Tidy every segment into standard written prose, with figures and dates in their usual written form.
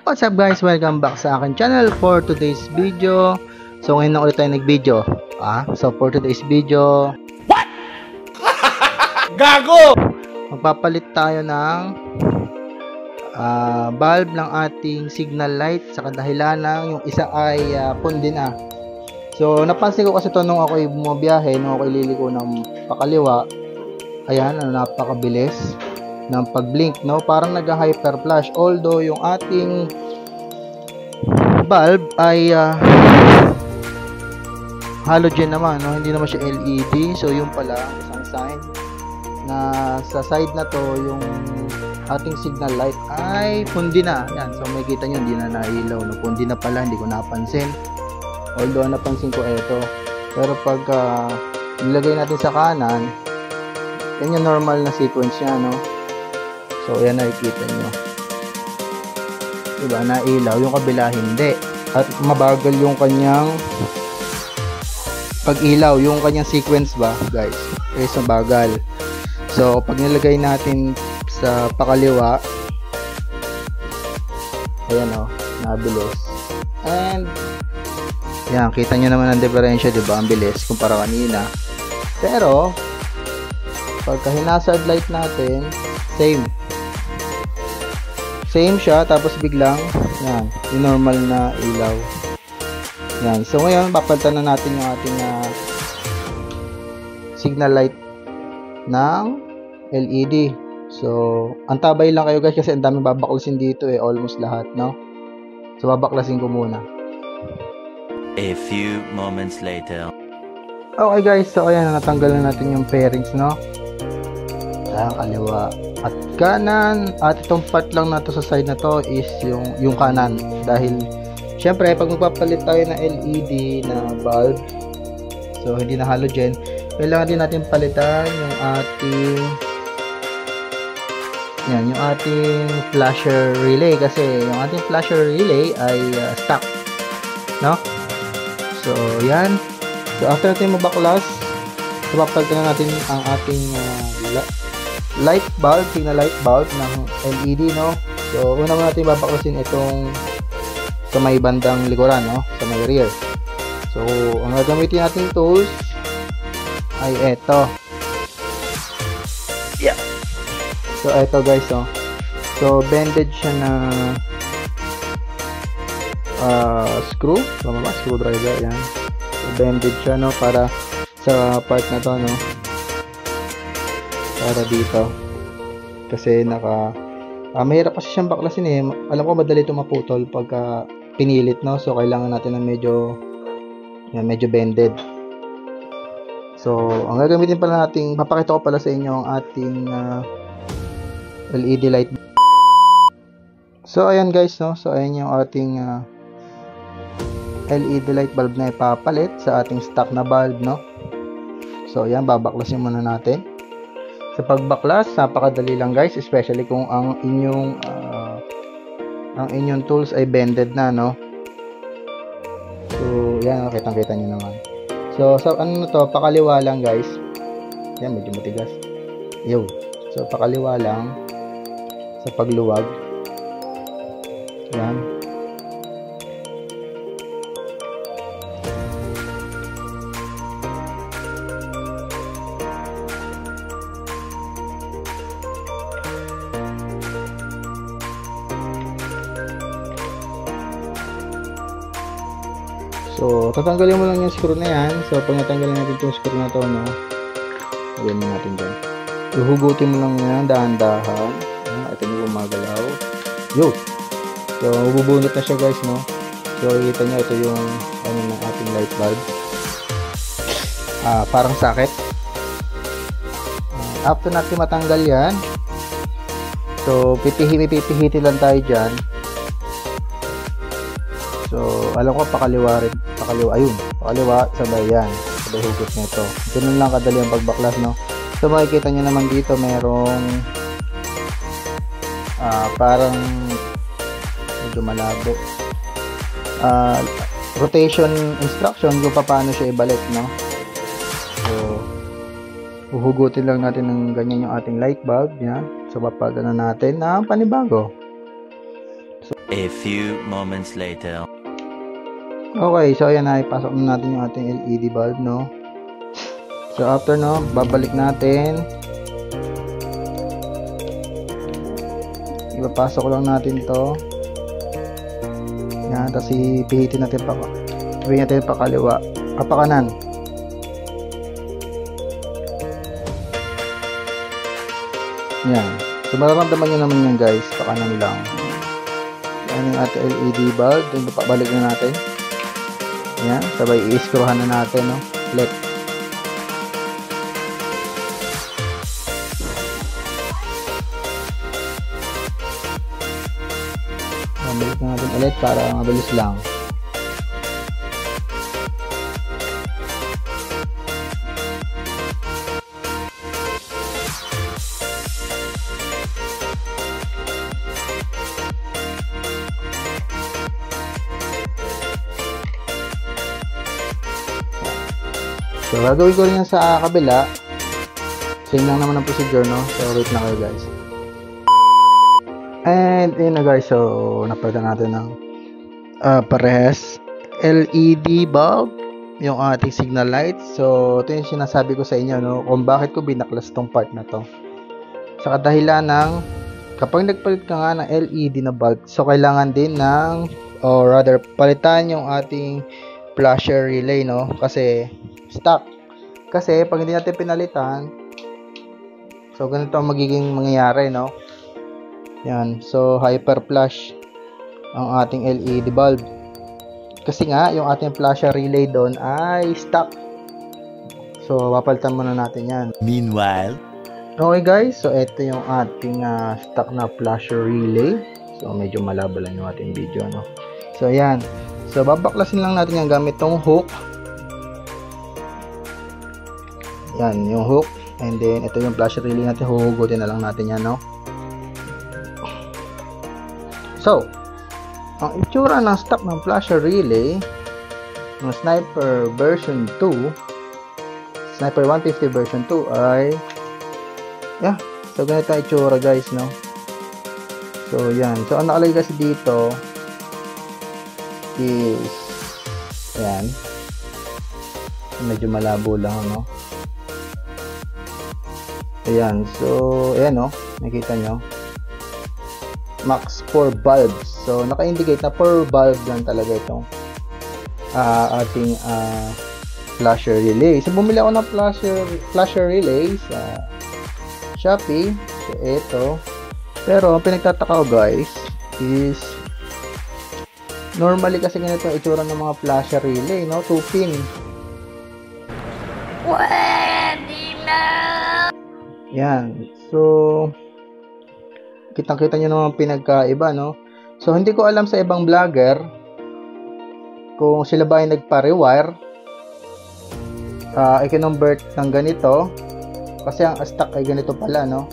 What's up guys? Welcome back sa akin channel for today's video. So ngayon na ulit tayo nag-video. So for today's video, what? Gago! Magpapalit tayo ng bulb ng ating signal light sa kadahilan yung isa ay pundi na. So napansin ko kasi ito nung ako'y bumabiyahe, nung ako'y liliko ng pakaliwa. Ayan, napakabilis ng pag-blink, no? Parang nag-hyper flash. Although yung ating bulb ay halogen naman, no? Hindi naman siya LED. So yung pala isang sign na sa side na to yung ating signal light ay pundi na. Yan, so makikita nyo hindi na nailaw, no? Pundi na pala, hindi ko napansin. Although napansin ko ito. Pero pag nilagay natin sa kanan, yan yung normal na sequence niya, no? So, ayan, nakikita nyo. Diba, nailaw. Yung kabila, hindi. At mabagal yung kanyang pag-ilaw. Yung kanyang sequence ba, guys? is mabagal. So, pag nilagay natin sa pakaliwa, ayan, o, nabilis. And, yan, kita nyo naman ang diferensya, diba? Ang bilis, kumpara kanina. Pero, pagka hinasad light natin, same siya, tapos biglang yan, yung normal na ilaw. Yan, so ngayon papalitan na natin yung ating signal light ng LED. So antabay lang kayo guys kasi ang daming babaklasin dito almost lahat, no? So babaklasin ko muna. A few moments later. Okay guys, so ayan, natanggal na natin yung pairings, no? Kaliwa at kanan, at itong part lang na to sa side na to is yung kanan, dahil syempre pag magpapalit tayo na LED na bulb, so hindi na halogen, kailangan din natin palitan yung ating flasher relay, kasi yung ating flasher relay ay stuck, no? So yan, so after natin mabaklas, so papalitan na natin ang ating light bulb, signal light bulb ng LED, no? So una natin babaklasin itong sa may bandang likuran, no? Sa may rear. So ang gagamitin nating tools ay eto. Yeah. So eto guys, no? So bended siya na screwdriver, yan. So bended siya, no? Para sa part na to, no? Para dito, kasi mahirap kasi siyang baklasin alam ko madali ito maputol pagka pinilit, no? So kailangan natin ng medyo bended. So ang gagamitin pala natin, papakita ko pala sa inyo ang ating LED light. So ayan guys, no? So ayan yung ating LED light bulb na ipapalit sa ating stock na bulb, no? So ayan, babaklasin muna natin. Sa pagbaklas, napakadali lang guys, especially kung ang inyong tools ay bended na, no? So, yan, kitang-kita nyo naman. So, ano na to, pakaliwa lang guys. Yan, medyo matigas. Yo. So, pakaliwa lang sa pagluwag. Yan. So, tatanggalin mo lang yung screw na yan. So, pag natanggalin natin itong screw na to, no? Lagyan mo natin dyan. Uhugutin mo lang yan, dahan-dahan. Ito nyo gumagalaw. Yo! So, bubunot na siya guys, no? So, kita nyo, ito yung ng ating light bulb. Parang socket. After natin matanggal yan, so, pipihitin lang tayo dyan. So, alam ko pakaliwa, ayun, pakaliwa, sabay yan, sabay hugot nito. Ganun lang kadali ang pagbaklas, no? So, makikita nyo naman dito, merong parang medyo malabo rotation instruction kung paano siya ibalik, no? So, uhugutin lang natin ng ganyan yung ating light bulb, yan. So, papalitan na natin ng panibago. So, A few moments later. Okay, so ayan na, ipasok na natin yung ating LED bulb, no? So after, no, babalik natin. Ipapasok lang natin to. Yan, tapos ipihitin natin pa kaliwa, pa kanan. Yan. So mararamdaman nyo naman yan guys, pa kanan lang. Yan yung ating LED bulb. Then papabalik na natin. Yan, sabay i-screwhan na natin, no? Ulit. Balik na natin ulit para mabilis lang. So, gagawin ko rin yan sa kabila. Same lang naman ang procedure, no? So, wait na kayo guys. And, yun na guys. So, napalitan natin ng parehas LED bulb, yung ating signal light. So, ito yung sinasabi ko sa inyo, no? Kung bakit ko binaklas tong part na to. Sa kadahilan ng, kapag nagpalit ka nga ng LED na bulb, so, kailangan din ng, or rather, palitan yung ating flasher relay, no? Kasi, stock. Kasi pag hindi natin pinalitan, so ganito ang magiging mangyayari, no? Yan. So hyper flash ang ating LED bulb. Kasi nga yung ating flasher relay doon ay stock. So papalitan muna natin yan. Meanwhile, okay guys, so ito yung ating stock na flasher relay. So medyo malabo lang yung ating video, no? So yan. So babaklasin lang natin yan gamit tong hook. Yan, yung hook. And then, ito yung flasher relay natin. Huhugutin na lang natin yan, no? So, ang itsura ng stock ng flasher relay ng Sniper version 2, Sniper 150 version 2 ay, yeah, so ganito ang itsura guys, no? So, yan. So, ang nakalagay kasi dito is, yan. Medyo malabo lang, no? Ayan, so, ayan o, nakikita nyo, max 4 bulbs. So, naka-indicate na 4 bulb lang talaga itong ating flasher relay. So, bumili ako ng flasher relay sa Shopee. So, ito. Pero, ang pinagtataka ko guys, is, normally kasi ganito ang itsura ng mga flasher relay, no? 2 pin. Yan. So, kitang-kita nyo naman pinagkaiba, no? So, hindi ko alam sa ibang vlogger kung sila ba ay nagpa-rewire, i-convert ng ganito. Kasi ang stock ay ganito pala, no?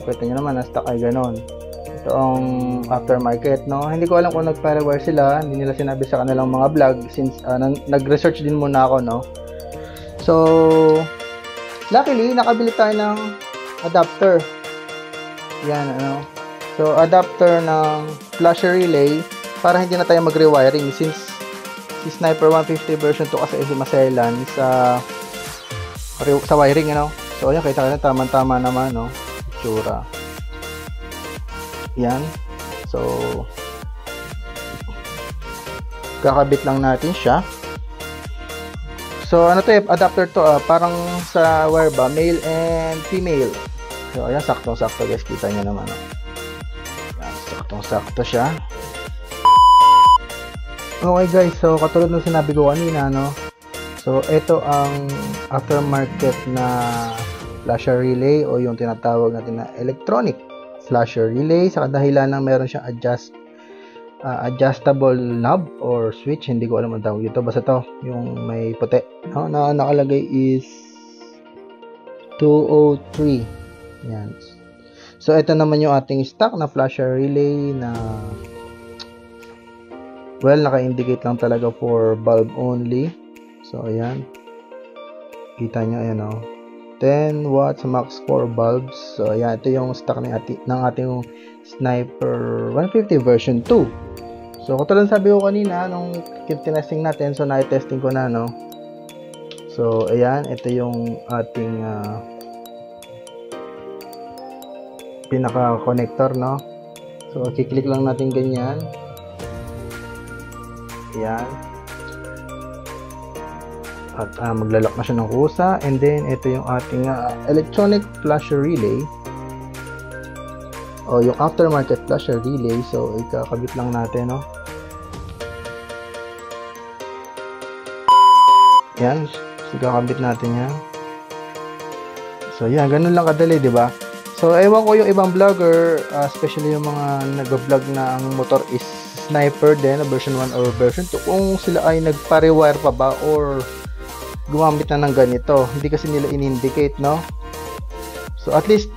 Kita nyo naman, ang stock ay ganon. Ito ang aftermarket, no? Hindi ko alam kung nagpa-rewire sila. Hindi nila sinabi sa kanilang mga vlog since nag-research din muna ako, no? So, luckily, nakabili tayo ng adapter. Yan, ano. So, adapter ng flasher relay para hindi na tayo mag-rewiring since si Sniper 150 version 2 kasi maselan sa wiring, ano. So, ayan, kita na tama-tama naman, no. Itsura. Yan. So, kakabit lang natin siya. So, ano to, adapter to, parang sa wire ba, male and female. So, ayan, saktong-sakto guys, kita nyo naman. Ayan, saktong-sakto siya. Okay guys, so katulad ng sinabi ko kanina, no? So, ito ang aftermarket na flasher relay o yung tinatawag natin na electronic flasher relay sa kadahilan ng meron siyang adjustable knob or switch, hindi ko alam ang tawag dito, basta to yung may puti, no? Na nakalagay is 203. Yan. So ito naman yung ating stock na flasher relay na, well, naka-indicate lang talaga for bulb only. So ayan, kita nyo, ayan o, 10 watts max 4 bulbs. So ayan, ito yung stock ng ating Sniper 150 version 2. So katulad sabi ko kanina nung testing natin, so na-testing ko na, no. So ayan, ito yung ating pinaka connector, no. So i-click lang natin ganyan. Ayan. At maglalak na siya ng kusa. And then ito yung ating electronic flasher relay, o yung aftermarket flasher relay. So ikakabit lang natin, no. Yan, so ikakabit natin yan. So yan, ganun lang kadali, di ba? So ewan ko yung ibang vlogger, especially yung mga nag-vlog na ang motor is Sniper din, version 1 or version 2, kung sila ay nagpa-rewire pa ba or gumamit na ng ganito. Hindi kasi nila in-indicate, no. So at least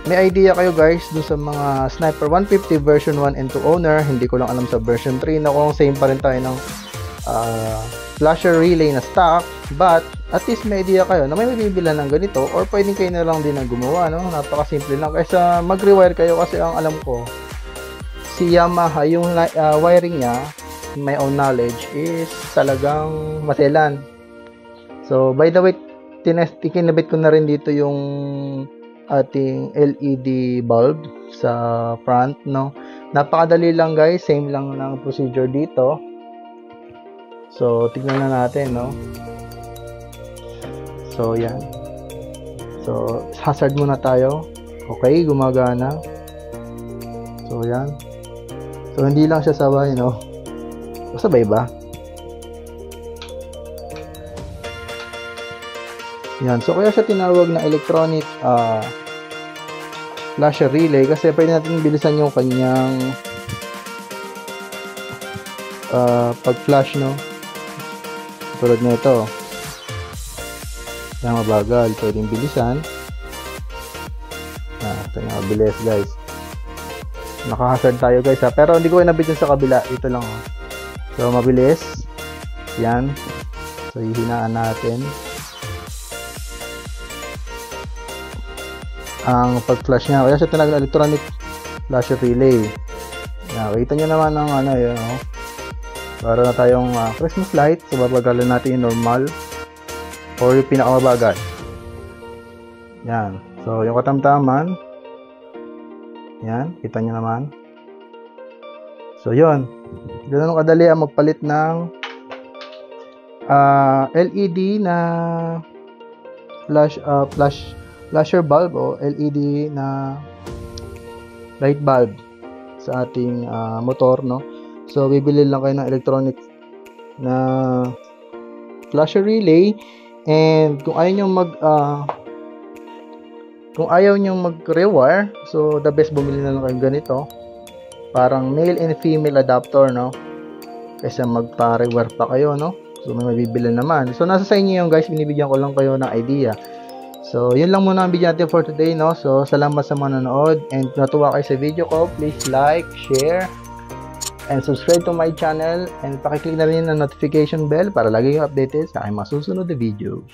may idea kayo guys dun sa mga Sniper 150 version 1 and 2 owner. Hindi ko lang alam sa version 3 na kung same pa rin tayo ng flasher relay na stock, but at least may idea kayo na may mabibilan ng ganito, or pwedeng kayo na lang din ang gumawa, no. Napaka-simple lang kaysa mag-rewire kayo, kasi ang alam ko si Yamaha, yung wiring niya, my own knowledge, is talagang maselan. So by the way, kinabit ko na rin dito yung ating LED bulb sa front, no. Napakadali lang guys, same lang ng procedure dito. So tignan na natin, no. So yan. So hazard muna tayo. Okay, gumagana. So yan. So hindi lang siya sabay, no. O sabay ba? Yan. So kaya siya tinawag na electronic flasher relay, kasi pwede natin bilisan yung kanyang pag-flash, no. Tulad na ito. Yan, mabagal. Pwedeng bilisan. Ito yung mabilis, guys. Naka-hazard tayo, guys, ha. Pero hindi ko inabit sa kabila. Ito lang, ha. So mabilis. Yan. So hihinaan natin ang pag-flash niya. Kaya siya talaga electronic flasher relay. Kita nyo naman ng yun, no? Para na tayong Christmas light. So babagalan natin yung normal or yung pinakamabagal. Yan. So yung katamtaman, yan, kita nyo naman. So yun, ganoon kadali ang magpalit ng LED na flasher bulb o LED na light bulb sa ating motor, no. So bibili lang kayo ng electronic na flasher relay, and kung ayaw nyo mag-rewire, so the best bumili na lang kayo ganito, parang male and female adapter, no, kaysa magpa-rewire pa kayo, no. So may mabibili naman. So nasa sa inyo yung guys, binibigyan ko lang kayo ng idea. So yun lang muna ang video natin for today, no. So salamat sa mga nanonood, and kung natuwa kayo sa video ko, please like, share, and subscribe to my channel, and pakiclick na rin ang notification bell para lagi kayong updated sa aking mga susunod na videos.